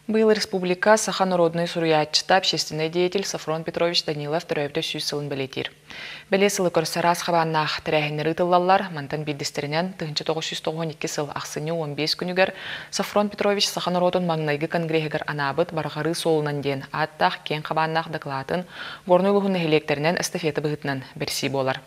Был республика Саханародный суруятчыта общественный деятель Сафрон Петрович Данилов төрөбді сүйіз сылын білетер. Білесілі көрсарас қабаннақ тірәхінері тыллалар, мантан білдістерінен 1992 сыл ақсыны 15 күнігер Сафрон Петрович Саханародын маңнайғы конгрегер анабыт барғары солынан ден аттақ кен қабаннақ дықлатын горнулығын нәхелектерінен эстафеті бұғытынан бірсі болар.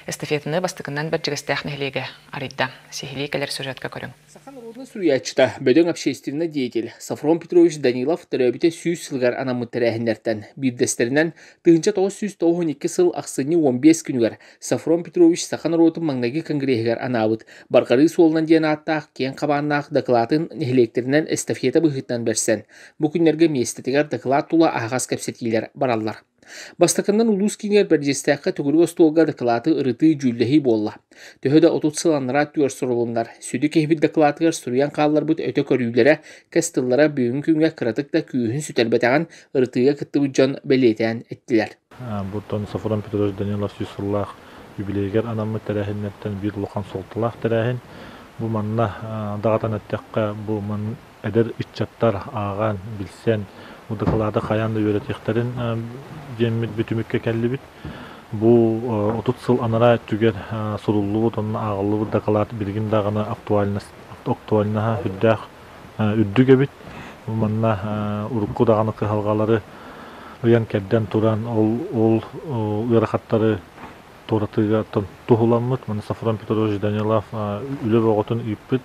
Эстафетіні бастықынан бір жігістәқ нәхелегі аридда. Сехили кәлер сюжетка көрің. Саханародный суруятчыта бөдің общественный деятель Сафрон Петрович Данилов төрөбіте сүйіз сылғар анамыт тәрәхіндерден бірдестерінен 1992 сыл ақсыны 15 күнігер Сафрон Петрович Саханародын маңнайғы конгрегер анабыт барғары солынан ден аттақ кен қабаннақ дықлатын нәхелектерінен эстафета бұғытынан берсен. Бұл күнерге местетігер дықлат тула ағас кәпсетейлер баралар. Бастакандан улус кинер бердестәккә түгүргө столга доклады ырыты жүлләһи болла. Төһөдә 30 сыланнара түр сорулундар. Сүдү кехбит докладыгар суруян каллар бут өтө көрүләре кастыллара бүгүн күнгә кратык да күйүн сүтәлбәтәгән ырытыга кытты буҗан белетән эттиләр. Бутон Сафрон Петрович Данилов сүсүрлах юбилейгер анамы тәрәһиннәттән бир лухан солтылах тәрәһин. Бу манна дагатан әттәккә бу ман эдер иччаттар аган билсен удыкалада каянда өйрәтехтерин жеммит бүтүмүккө келлибит. Бу 30 сыл анара түгер суруллуу тонна агыллуу дакалат биргин дагына актуальна хүддах үддүгебит. Бу манна урукку даганы кыhalгалары уян кедден туран ол уйрахаттары торатыга тухуламмыт. Мана Сафрон Петрович Данилов үлө боготун иппит.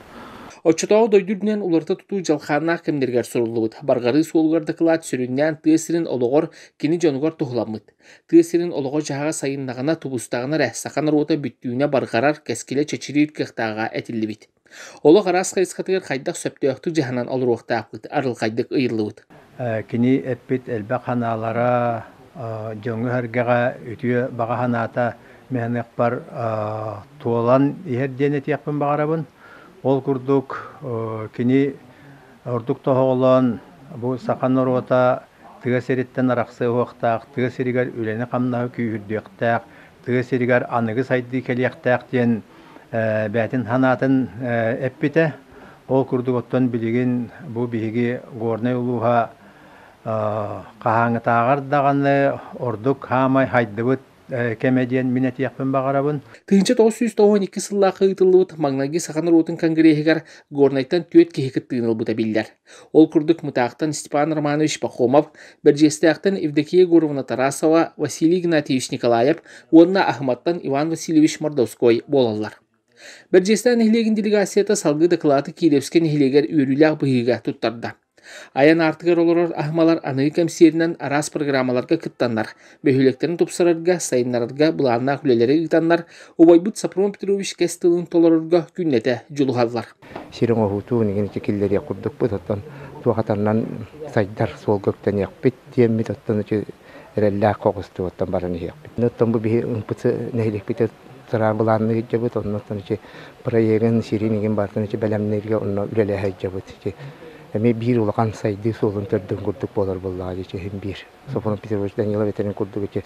Оччотау дойдурнен уларта туту жалханнах кемдергер сорулубут. Баргары солгар докладь сүрүннен тыесирин ологор кини жонугар тухуламмыт. Тыесирин ологор жаға сайыннагана тубустагына Саханародо бүттүүнө баргарар кескиле чечирит кыхтага этиллибит. Оло гарас кайсыкатыгар кайдак сөптөктү жаһанан олуруктаапыт, арыл кайдык ыйырлыбыт. Кини эппит элбак ханалара жоңу харгага үтүө бага ханата механек бар туолан иһердене тиякпын багарабын. Ол курдук кини ордук тоголон бу Саханародо тыгасериттен араксы уактак, тыгасеригер үлене камнагы күйүрдүктак, тыгасеригер аныгы сайды келияктак ден бәтин ханатын эппите. Ол курдук оттон билигин бу биһиги горнай улуха кахаңытагар даганы ордук хамай хайдыбыт кемедиен минет яқпын бағарабын. 1992 сыллақы ұтылыбыт маңнайғы Саханародын конгрегер горнайтан түйет кехекет тыынылбыта билдер. Ол күрдік мұтақтан Степан Романович Пахомов, Берджестяқтан Евдокия Гуровна Тарасова, Василий Игнатьевич Николаев, онна Ахматтан Иван Васильевич Мордовской болалар. Берджестян нехлеген делегацията салғы доклады Киевске нехлегер үйріліғ бұғыға тұттарды. Аян артыгар олорор ахмалар аны кемсеринен арас программаларга кыттаннар. Бөһүлектерин тупсарарга, сайыннарга, буланна хүлелери ыйтаннар. Убайбыт Сафрон Петрович кестылын толорорга күннете жулухаллар. Сирин ohutу неген чекиллери курдук бутаттан туахатаннан сайдар сол көктен якпит диеммит аттан эреллаа когусту аттан бараны якпит. Ноттан бу бихи ымпыты нехлекпите тарабыланны жабыт оннотан проектен сирин неген бартан белемнерге онно үлеле хажабыт. Эми бир улакан сайды солун төрдөн курдук болор боллаа чехим бир. Сафрон Петрович Данилов этерин курдук че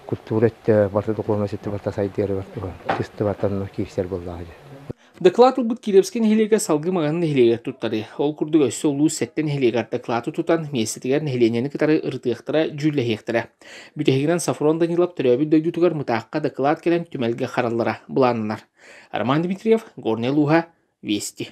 культурат барты документте барта сайдары бар. Тесте бартан кийсер боллаа. Доклад бут Киевске нехлеге салгы маган нехлеге туттары. Ол курдук өссө улуу сеттен нехлеге доклады тутан местетигер нехленени кытары ыртыктыра жүллехтера. Бүтегинен Сафрон Данилов төрөбү дөйдүтүгөр мутакка доклад келен түмелге хараллара буланнар. Арман Дмитриев, Горный Луга, Вести.